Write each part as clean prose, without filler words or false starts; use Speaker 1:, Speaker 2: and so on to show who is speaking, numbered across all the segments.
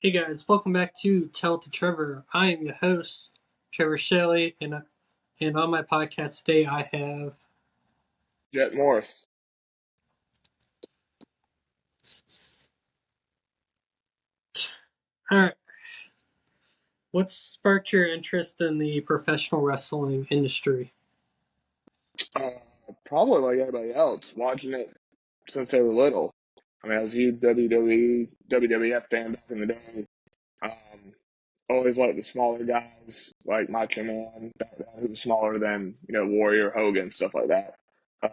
Speaker 1: Hey guys, welcome back to Tell It to Trevor. I am your host, Trevor Shelley, and on my podcast today I have.
Speaker 2: Jet Morris.
Speaker 1: Alright, what sparked your interest in the professional wrestling industry?
Speaker 2: Uh, Probably like everybody else, watching it since they were little. I mean, I was a huge WWE, WWF fan back in the day. Um, Always liked the smaller guys, like Macho Man, back then, who was smaller than, Warrior, Hogan, stuff like that. Uh,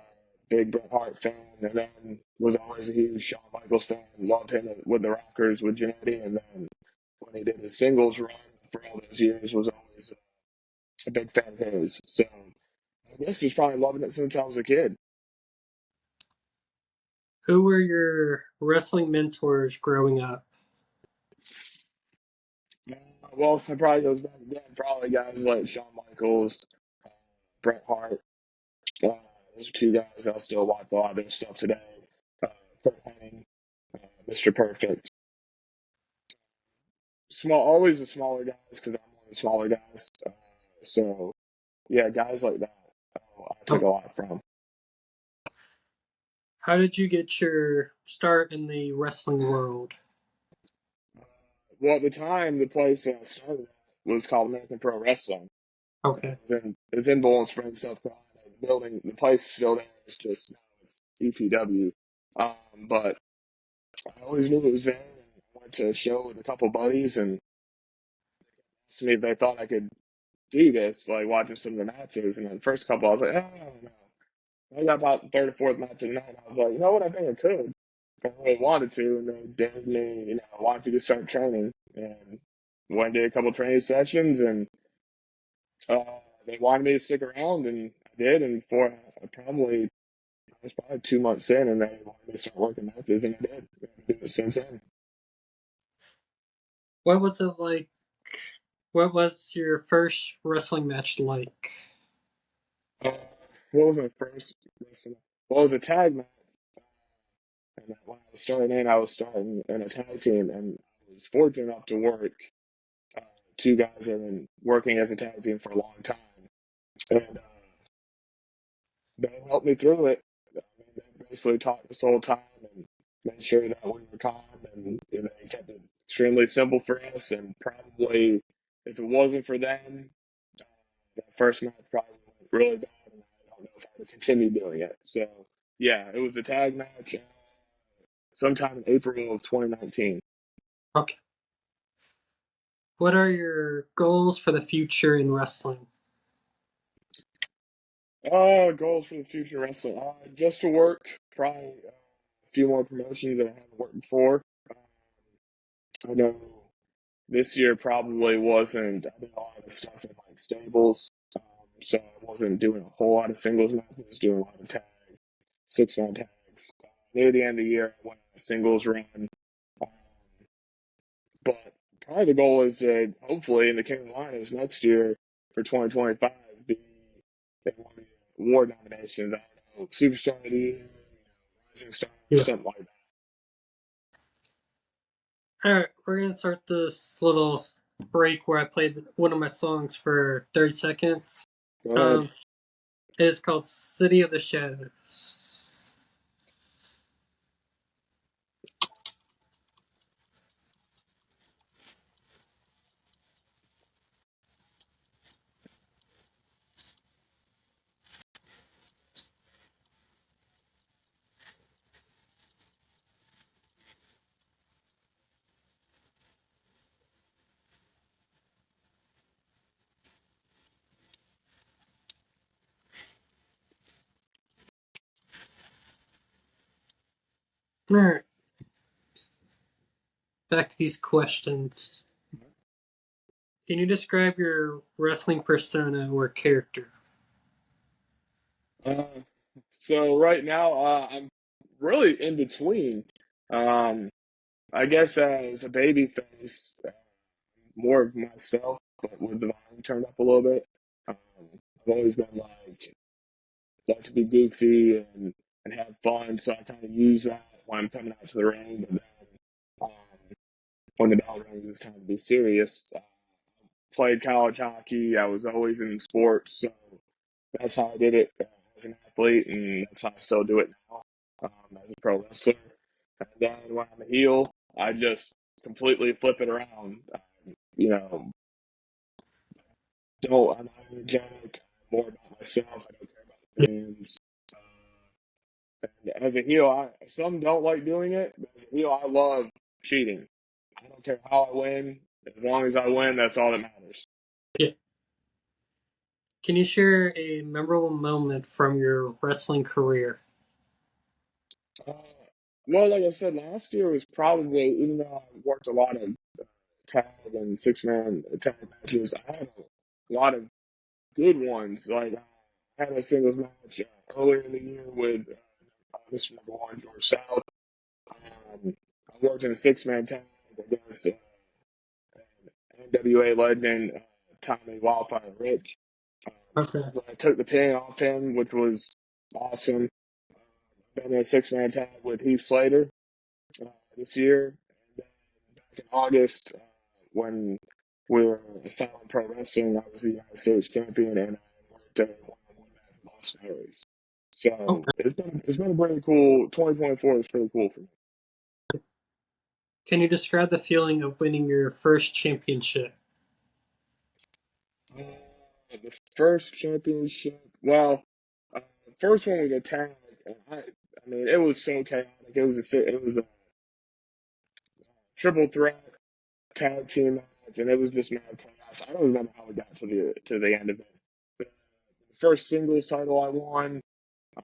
Speaker 2: Big Bret Hart fan, and then was always a huge Shawn Michaels fan. Loved him with the Rockers with Jannetty, and then when he did his singles run for all those years, was always a big fan of his. So I guess just probably loving it since I was a kid.
Speaker 1: Who were your wrestling mentors growing up?
Speaker 2: Well, it probably goes back then. Probably guys like Shawn Michaels, uh, Bret Hart. Uh, those are two guys I'll still watch a lot of their stuff today. Uh, Kurt Hennig, Mr. Perfect. Always the smaller guys because I'm one of the smaller guys. So yeah, guys like that I took
Speaker 1: Oh,
Speaker 2: a lot from.
Speaker 1: how did you get your start in the wrestling world?
Speaker 2: Uh, well, at the time, the place that I started at was called American Pro Wrestling.
Speaker 1: Okay.
Speaker 2: It was in Bowling Springs, South Carolina. The building, the place is still there. It's just now it's EPW. But I always knew it was there. And I went to a show with a couple buddies and asked me if they thought I could do this, like watching some of the matches. And the first couple, I was like, oh, I don't know. I got about the third or fourth match of the night. I was like, you know what? I think I could. If I really wanted to. And they dared me, wanted me to start training. And went and did a couple training sessions and uh, they wanted me to stick around, and I did. And before I was probably 2 months in, and they wanted me to start working matches, and I did. I've been doing it since then.
Speaker 1: What was it like? What was your first wrestling match like?
Speaker 2: Uh, what was my first wrestling? Well, it was a tag match, and when I was starting in, I was starting in a tag team, and I was fortunate enough to work uh, two guys that have been working as a tag team for a long time, and they helped me through it. I mean, they basically taught this whole time and made sure that we were calm, and they kept it extremely simple for us. And probably, if it wasn't for them, uh, that first match probably went really bad, and I don't know if I would continue doing it. So, yeah, it was a tag match sometime in April of 2019.
Speaker 1: Okay. What are your goals for the future in wrestling?
Speaker 2: Goals for the future wrestling. Just to work, probably a few more promotions that I haven't worked before. I know this year probably wasn't. I did a lot of stuff in like stables, so I wasn't doing a whole lot of singles matches. Doing a lot of 6-man tags. Near the end of the year, I went on a singles run. Um, but probably the goal is to hopefully in the Carolinas next year for 2025 be they want me award nominations. I don't know, Superstar of the Year, Rising Star,
Speaker 1: Yeah.
Speaker 2: something like that.
Speaker 1: Alright, we're gonna start this little break where I played one of my songs for 30 seconds.
Speaker 2: Go ahead.
Speaker 1: Um, it is called City of the Shadows. Alright, back to these questions. Can you describe your wrestling persona or character?
Speaker 2: Uh, so right now, I'm really in between. Um, I guess as a baby face, more of myself, but with the volume turned up a little bit. I've always been like to be goofy and have fun, so I kind of use that when I'm coming out to the ring. But then, when the bell rings, it's time to be serious. Played college hockey. I was always in sports, so that's how I did it as an athlete, and that's how I still do it now as a pro wrestler. And then when I'm a heel, I just completely flip it around. You know, I'm not energetic. I'm more about myself. I don't care about the fans. And as a heel, some don't like doing it, but as a heel, I love cheating. I don't care how I win. As long as I win, that's all that matters.
Speaker 1: Yeah. Can you share a memorable moment from your wrestling career?
Speaker 2: Uh, well, like I said, last year was probably, even though I worked a lot of tag and 6-man tag matches, I had a lot of good ones. Like I had a singles match earlier in the year with Mr. Number One George South. I worked in a 6-man tag against NWA legend Tommy Wildfire Rich.
Speaker 1: Okay.
Speaker 2: I took the pin off him, which was awesome. Been in a 6-man tag with Heath Slater this year. And then back in August, when we were Silent Pro Wrestling, I was the United States champion, and I worked at one at Lost Marys. So
Speaker 1: Okay.
Speaker 2: it's been a pretty cool. 2024 was pretty cool for me.
Speaker 1: Can you describe the feeling of winning your first championship?
Speaker 2: The first championship, well, the first one was a tag, and I mean, it was so chaotic. It was a triple threat tag team match, and it was just mad chaos. I don't remember how we got to the end of it. But the first singles title I won, I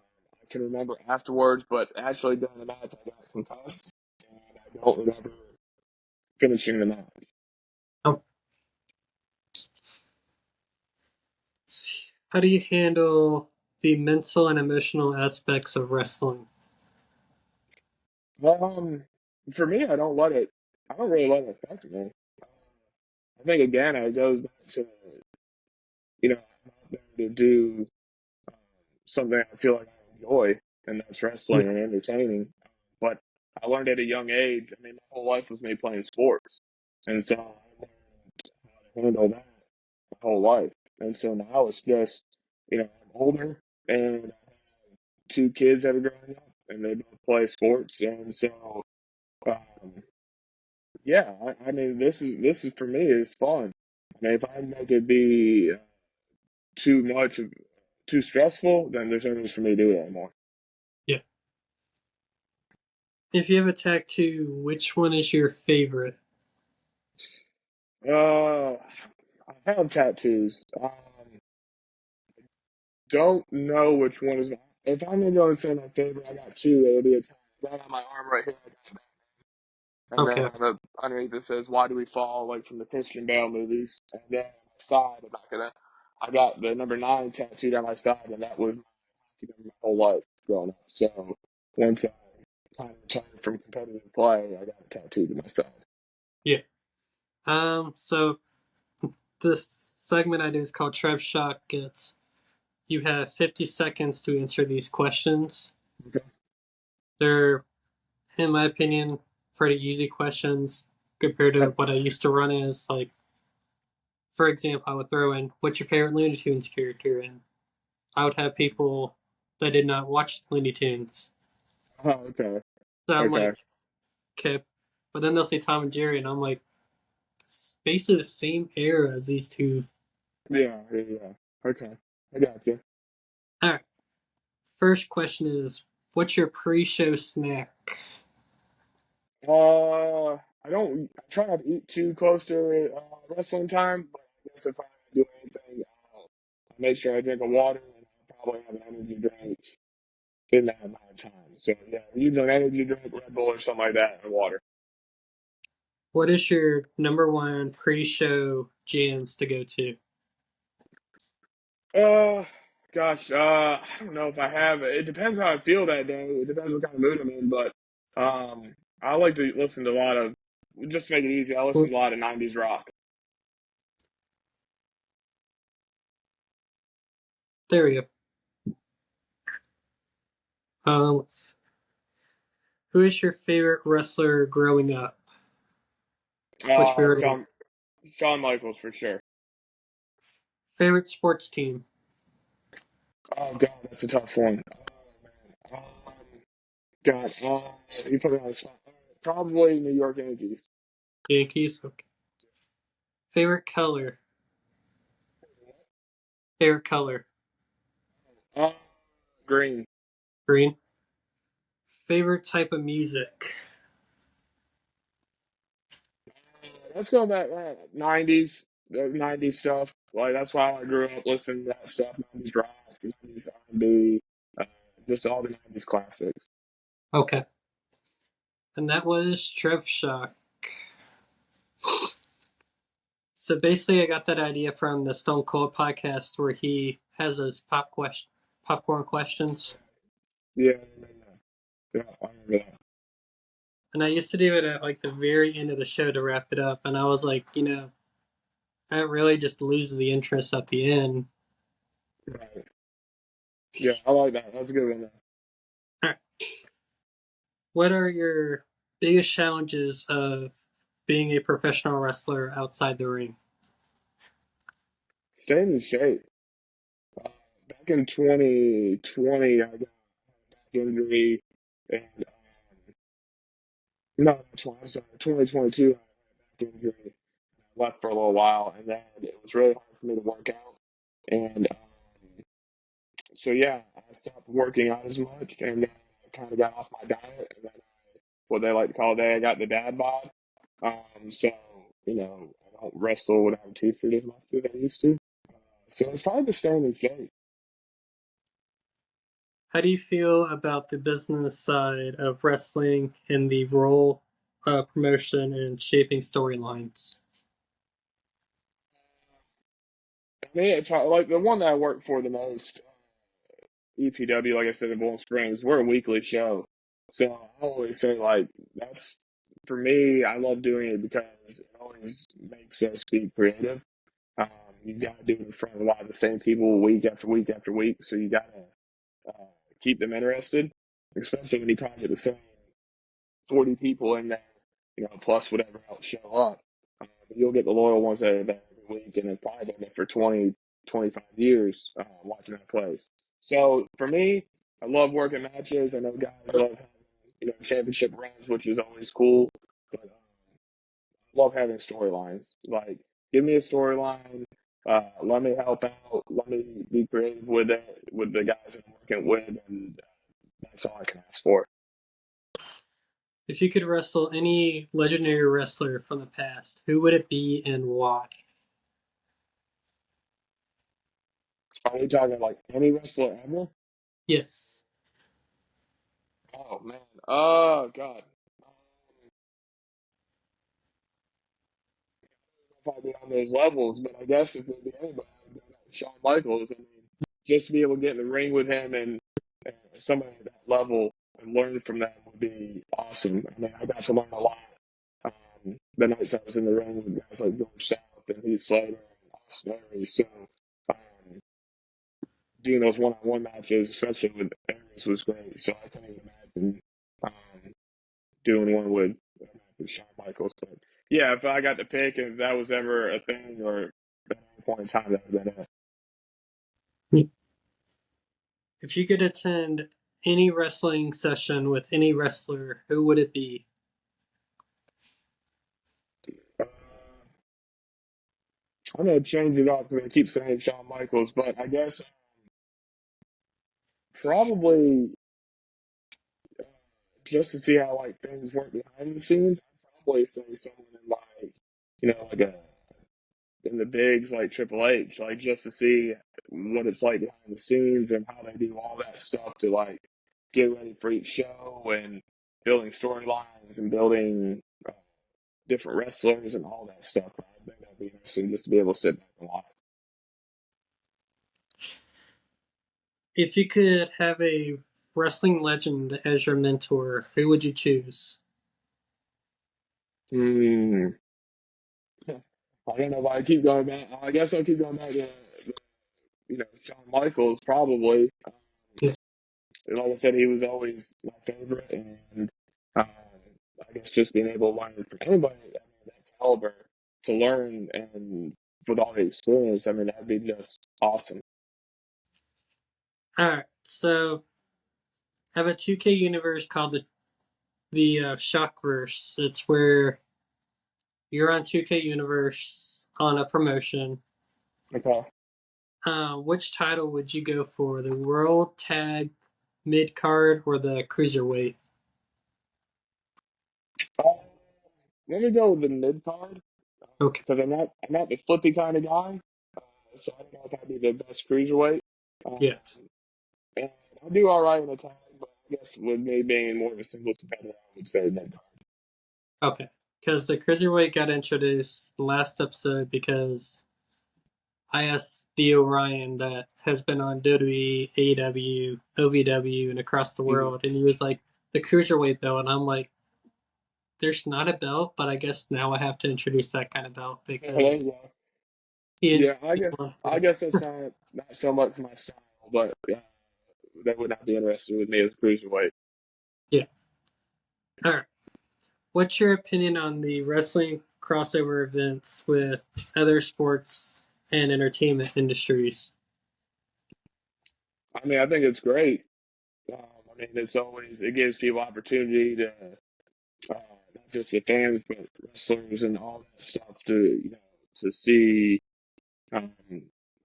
Speaker 2: can remember afterwards, but actually during the match I got concussed, and I don't remember finishing the match.
Speaker 1: Oh, how do you handle the mental and emotional aspects of wrestling?
Speaker 2: Um, for me, I don't let it. I don't really let it affect me. I think again, it goes back to I'm out there to do um, something I feel like I enjoy, and that's
Speaker 1: Yeah.
Speaker 2: wrestling and entertaining. But I learned at a young age. I mean, my whole life was me playing sports, and so I learned how to handle that my whole life. And so now it's just, I'm older and I have two kids that are growing up, and they both play sports, and so um, yeah, I mean, this is for me is fun. I mean, if I make it be too much of too stressful, then there's no reason for me to do it anymore.
Speaker 1: Yeah. If you have a tattoo, which one is your favorite?
Speaker 2: Uh, I have tattoos. Don't know which one is. If I'm gonna say my favorite, I got two. It'll be a tattoo right on my arm right here. And then
Speaker 1: Okay.
Speaker 2: underneath it says, "Why do we fall?" Like from the Christian Bale movies. And then on my side, I'm not gonna. I got the number 9 tattooed on my side, and that was my whole life growing up. So once I kind of retired from competitive play, I got it tattooed to my side.
Speaker 1: Yeah. So this segment I do is called Trev Shock Gets. You have 50 seconds to answer these questions.
Speaker 2: Okay.
Speaker 1: They're, in my opinion, pretty easy questions compared to
Speaker 2: Okay.
Speaker 1: what I used to run as. Like, for example, I would throw in, what's your favorite Looney Tunes character? And I would have people that did not watch Looney Tunes.
Speaker 2: Oh, okay.
Speaker 1: So I'm
Speaker 2: Okay.
Speaker 1: like, okay. But then they'll say Tom and Jerry, and I'm like, it's basically the same era as these two.
Speaker 2: Yeah. Yeah. Yeah. Okay. I got you.
Speaker 1: All right. First question is, what's your pre-show snack?
Speaker 2: I don't. I try not to eat too close to wrestling time, but I guess if I do anything, I make sure I drink a water, and I'll probably have an energy drink in that amount of time. So yeah, usually an energy drink, Red Bull or something like that, and water.
Speaker 1: What is your number one pre-show jams to go to?
Speaker 2: Uh, gosh, I don't know if I have. It depends how I feel that day. It depends what kind of mood I'm in, but I like to listen to a lot of. Just to make it easy, I listen
Speaker 1: Well,
Speaker 2: to a lot of '90s rock.
Speaker 1: there we go. Let's- who is your favorite wrestler growing up? What's your favorite?
Speaker 2: Shawn Michaels for sure.
Speaker 1: Favorite sports team?
Speaker 2: Oh God, that's a tough one. Um, God, you put me on the spot. Probably New York Yankees.
Speaker 1: Yankees. Okay. Favorite color? Favorite color?
Speaker 2: Uh, Greene.
Speaker 1: Green. Favorite type of music?
Speaker 2: Let's go back 90s, the 90s stuff. Like that's why I grew up listening to that stuff. 90s rock, 90s R&B, uh, just all the 90s classics.
Speaker 1: Okay. And that was Trev Shock. So basically, I got that idea from the Stone Cold podcast where he has those popcorn questions.
Speaker 2: Yeah, yeah, I remember that.
Speaker 1: And I used to do it at like the very end of the show to wrap it up. And I was like, that really just loses the interest at the end.
Speaker 2: Right. Yeah, I like that. That's a good one.
Speaker 1: All right. What are your biggest challenges of being a professional wrestler outside the ring?
Speaker 2: Staying in shape. Uh, Back in 2020, I got back injury, and no, that's why I'm sorry. 2022, I had back injury. I left for a little while, and then it was really hard for me to work out. And so yeah, I stopped working out as much, and then I kind of got off my diet, and then what they like to call today, I got the dad bod. So I don't wrestle without teeth for as much as I used to. So it's probably the staying in shape.
Speaker 1: How do you feel about the business side of wrestling and the role promotion and shaping storylines?
Speaker 2: I mean, it's like the one that I work for the most, EPW, like I said, in Bowling Springs, we're a weekly show. So I always say, like, that's for me, I love doing it because it always makes us be creative. Um, you got to do it in front of a lot of the same people week after week after week. So you got to keep them interested, especially when you try to get the same 40 people in there, plus whatever else show up. You'll get the loyal ones that are there every week and have probably been there for 20, 25 years watching that place. So for me, I love working matches. I know guys love having, championship runs, which is always cool. But I love having storylines. Like, give me a storyline. Let me help out. Let me be creative with it, with the guys that I'm working with, and that's all I can ask for.
Speaker 1: If you could wrestle any legendary wrestler from the past, who would it be and why?
Speaker 2: Are we talking like any wrestler ever?
Speaker 1: Yes.
Speaker 2: Oh man. Oh God. If I'd be on those levels, but I guess if there'd be anybody, I'd go to Shawn Michaels. I mean, just to be able to get in the ring with him and somebody at that level and learn from them would be awesome. I mean, I got to learn a lot. The nights I was in the ring with guys like George South and Heath Slater and Austin Aries. So um, doing those one-on-one matches, especially with Aries, was great. So I couldn't even imagine doing one with Shawn Michaels. But yeah, if I got to pick, if that was ever a thing or at any point in time, that would have been it.
Speaker 1: If you could attend any wrestling session with any wrestler, who would it be?
Speaker 2: Uh, I'm gonna change it up because I keep saying Shawn Michaels, but I guess probably just to see how like things work behind the scenes. I'd probably say someone in like like a in the bigs like Triple H, like just to see what it's like behind the scenes and how they do all that stuff to like get ready for each show and building storylines and building different wrestlers and all that stuff. I think that'd be interesting just to be able to sit back and watch.
Speaker 1: If you could have a wrestling legend as your mentor, who would you choose?
Speaker 2: Hmm. I don't know if I keep going back. I guess I'll keep going back to Shawn Michaels probably. Like I said, he was always my favorite, and I guess just being able to learn from anybody, I mean, that caliber to learn and with all the experience, I mean, that'd be just awesome.
Speaker 1: All right, so I have a 2K universe called the Shockverse. It's where you're on 2K universe on a promotion.
Speaker 2: Okay.
Speaker 1: Which title would you go for? The World Tag Mid Card or the Cruiserweight?
Speaker 2: Uh, Let me go with the mid card
Speaker 1: Okay,
Speaker 2: because I'm not the flippy kind of guy, so I don't know if I'd be the best cruiserweight. Um,
Speaker 1: yeah,
Speaker 2: and I do all right in the tag, but I guess with me being more of a singles competitor, I would say mid
Speaker 1: okay. Because the Cruiserweight got introduced last episode because I asked Theo Ryan that has been on WWE, AEW, OVW, and across the
Speaker 2: card.
Speaker 1: world, and he was like, the Cruiserweight belt. And I'm like, there's not a belt, but I guess now I have to introduce that kind of belt
Speaker 2: There
Speaker 1: because
Speaker 2: you go.
Speaker 1: he,
Speaker 2: Yeah, I
Speaker 1: he
Speaker 2: guess
Speaker 1: wants
Speaker 2: I
Speaker 1: it.
Speaker 2: guess that's not so much my style, but they would not be interested with me as a cruiserweight.
Speaker 1: Yeah. All right. What's your opinion on the wrestling crossover events with other sports and entertainment industries?
Speaker 2: I mean, I think it's great. I mean, it gives people opportunity to not just the fans, but wrestlers and all that stuff to to see um,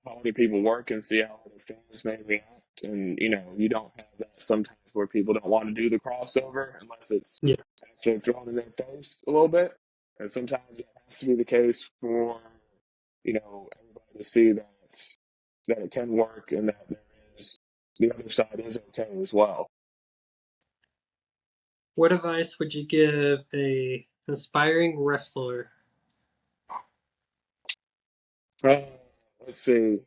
Speaker 2: how other people work and see how other fans may react. And you don't have that sometimes where people don't want to do the crossover unless it's
Speaker 1: Yeah.
Speaker 2: actually thrown in their face a little bit. And sometimes it has to be the case for everybody to see that it can work and that there is the other side is okay as well.
Speaker 1: What advice would you give a aspiring wrestler?
Speaker 2: Uh, let's see.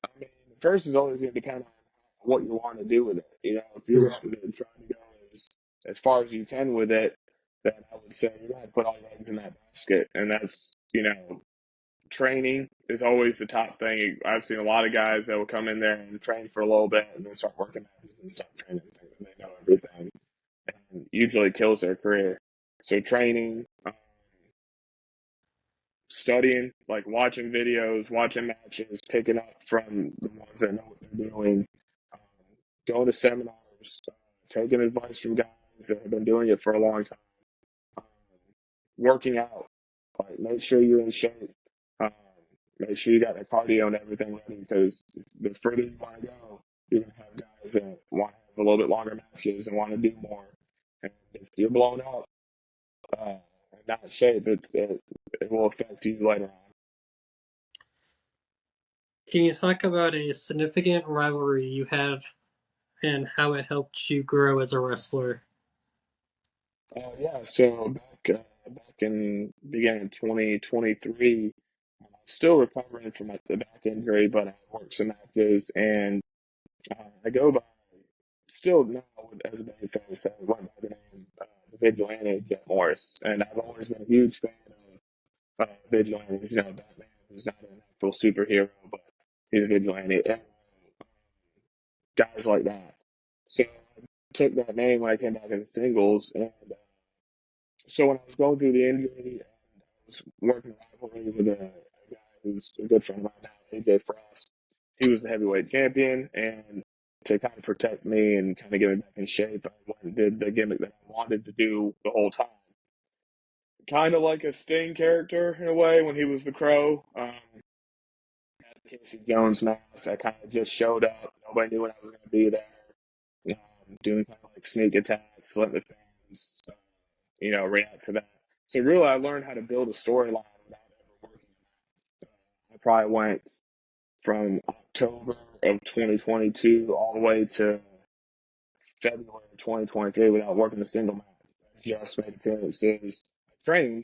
Speaker 2: I mean, the first is always going to depend on what you want to do with it. If you're
Speaker 1: Yeah.
Speaker 2: trying to go as far as you can with it, then I would say you got to put all your eggs in that basket, and that's training is always the top thing. I've seen a lot of guys that will come in there and train for a little bit and then start working matches and start training things, and they know everything, and usually kills their career. So training, studying, like watching videos, watching matches, picking up from the ones that know what they're doing, um, going to seminars, taking advice from guys that have been doing it for a long time, um, working out. Like, make sure you're in shape. Um, Make sure you got the cardio and everything ready because the further you want to go, you're going to have guys that want to have a little bit longer matches and want to do more. And if you're blown up and not in shape, it will affect you later on.
Speaker 1: Can you talk about a significant rivalry you had and how it helped you grow as a wrestler?
Speaker 2: Yeah, so back in beginning of 2023, I'm still recovering from the back injury, but I worked some matches, and I go by still now as a babyface. I went by the name Vigilante Jeff Morris, and I've always been a huge fan of vigilantes. Batman is not an actual superhero, but he's a vigilante, and guys like that. So I took that name when I came back in the singles, and so when I was going through the injury, and I was working a rivalry with a guy who's a good friend of mine now, AJ Frost. He was the heavyweight champion, and to kind of protect me and kind of get me back in shape, I went and did the gimmick that I wanted to do the whole time. Kind of like a Sting character in a way when he was the Crow. Had the Casey Jones mask. I kind of just showed up. Nobody knew when I was going to be there. Doing kind of like sneak attacks, letting the fans react to that. So really, I learned how to build a storyline without ever working. I probably went from October of 2022 all the way to February of 2023 without working a single match. I just made appearances. I trained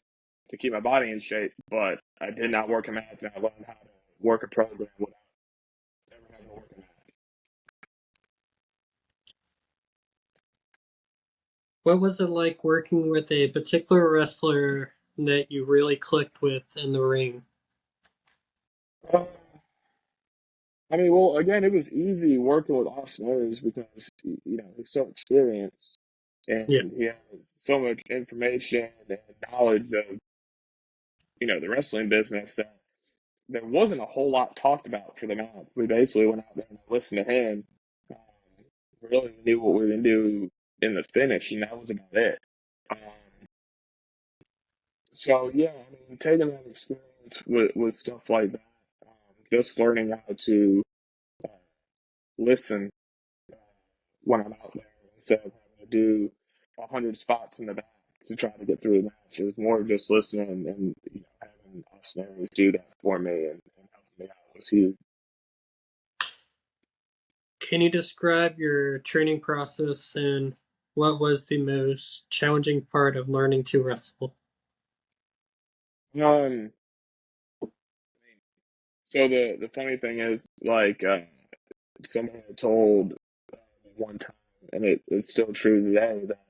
Speaker 2: to keep my body in shape, but I did not work a match, and I learned how to work a program without ever having to work a match.
Speaker 1: What was it like working with a particular wrestler that you really clicked with in the ring?
Speaker 2: Uh, I mean, well, again, it was easy working with Austin Aries because he's so experienced
Speaker 1: Yeah.
Speaker 2: and he has so much information and knowledge of the wrestling business, that there wasn't a whole lot talked about for the match. We basically went out there and listened to him. Um, we really knew what we were going to do in the finish, and that was about it. Um, so yeah, I mean, taking that experience with stuff like that, just learning how to uh, listen when I'm out there instead of having to do 100 spots in the back to try to get through the match. It was more just listening and having us narrators do that for me and helping me out was huge.
Speaker 1: Can you describe your training process and what was the most challenging part of learning to wrestle?
Speaker 2: Um, so the funny thing is, like, someone had told one time, and it's still true today, that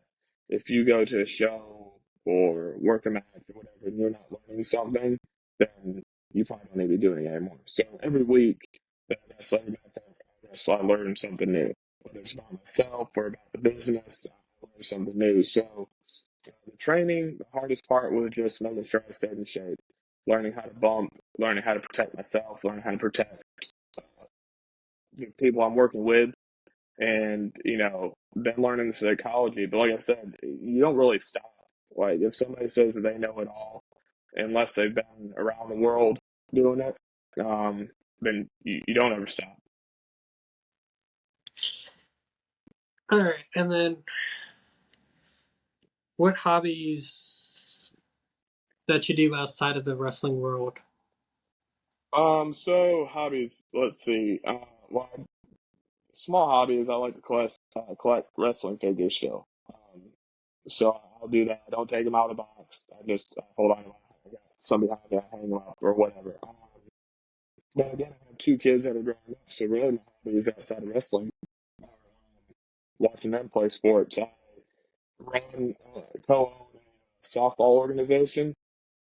Speaker 2: if you go to a show or work a match or whatever, and you're not learning something, then you probably don't need to be doing it anymore. So every week that I wrestle, every match I wrestle, I learn something new, whether it's about myself or about the business. I learn something new. So the training, the hardest part was just making sure I stayed in shape, learning how to bump, learning how to protect myself, learning how to protect the people I'm working with, and then learning the psychology. But like I said, you don't really stop. Like if somebody says that they know it all, unless they've been around the world doing it, then you don't ever stop.
Speaker 1: All right, and then what hobbies that you do outside of the wrestling world?
Speaker 2: So hobbies. Let's see. Well, small hobbies. I like to collect wrestling figures still. So I'll do that. I don't take them out of the box. I just hold on to them. I got some behind me. I hang them up or whatever. But again, I have two kids that are growing up, so really my hobby is outside of wrestling, watching them play sports. I run, co-own a softball organization,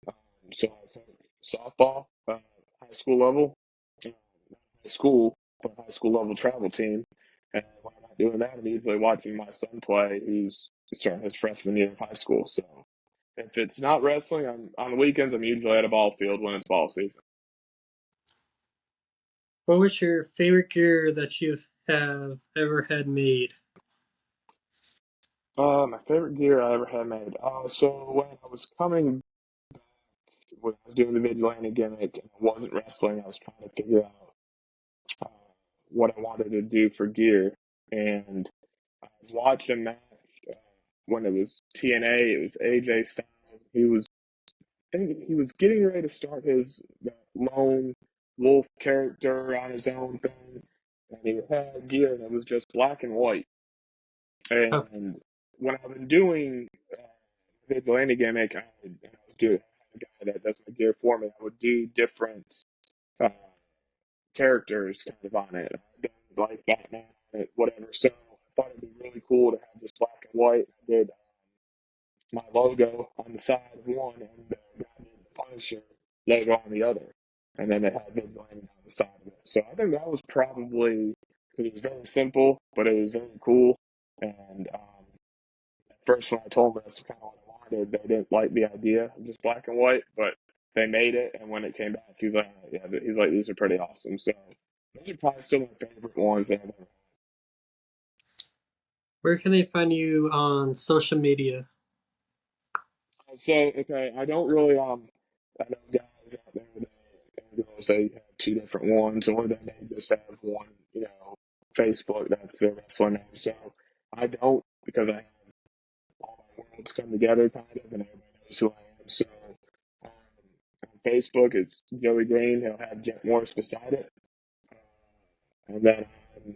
Speaker 2: um, so I coach softball, high school level, not high school, but high school level travel team. And when I'm not doing that, I'm usually watching my son play, who's starting his freshman year of high school. So if it's not wrestling, I'm on the weekends. I'm usually at a ball field when it's ball season.
Speaker 1: What was your favorite gear that you have ever had made?
Speaker 2: My favorite gear I ever had made. So when I was coming, when I was doing the vigilante gimmick and I wasn't wrestling, I was trying to figure out uh, what I wanted to do for gear. And I was watching a match uh, when it was TNA. It was AJ Styles. I think he was getting ready to start his lone wolf character on his own thing, and he had gear, and it was just black and white.
Speaker 1: Okay.
Speaker 2: And when I've been doing vigilante gimmick, I was doing a guy that does my gear for me. I would do different uh, characters kind of on it. I did like Batman on it, whatever. So I thought it'd be really cool to have just black and white. I did my logo on the side of one, and the guy did the Punisher logo on the other. And then they had vigilante on the side of it. So I think that was probably because it was very simple, but it was very cool. And first when I told them that's kind of what I wanted, they didn't like the idea of just black and white, but they made it. And when it came back, he's like, yeah, he's like, these are pretty awesome. So those are probably still my favorite ones that I've ever
Speaker 1: Where can they find you on social media?
Speaker 2: had. So okay, I don't really I know guys out there that and girls they have two different ones, or they may just have one, Facebook that's their wrestling name. So I don't because I have all my worlds come together kind of, and everybody knows who I am. So um, on Facebook, it's Joey Greene. He'll have Jet Morris beside it, and then on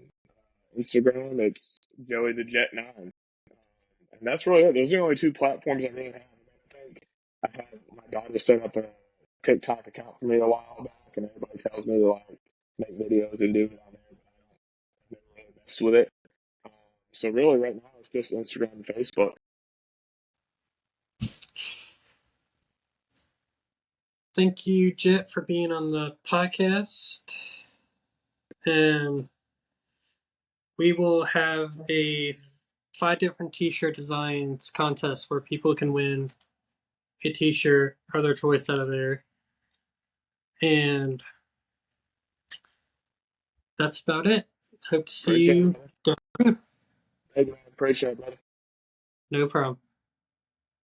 Speaker 2: Instagram, it's Joey the Jet Nine, and that's really it. Those are the only two platforms I really have. I think I had my daughter set up a TikTok account for me a while back, and everybody tells me to like make videos and do it on there, but I've never really messed with it. Um, so really, right now, it's just Instagram and Facebook.
Speaker 1: Thank you, Jet, for being on the podcast. And we will have a 5 different t-shirt designs contest where people can win a t-shirt or their choice out of there. And that's about it. Hope to see
Speaker 2: Appreciate it,
Speaker 1: you
Speaker 2: brother.
Speaker 1: down the road.
Speaker 2: Thank you, man. Appreciate it, brother.
Speaker 1: No problem.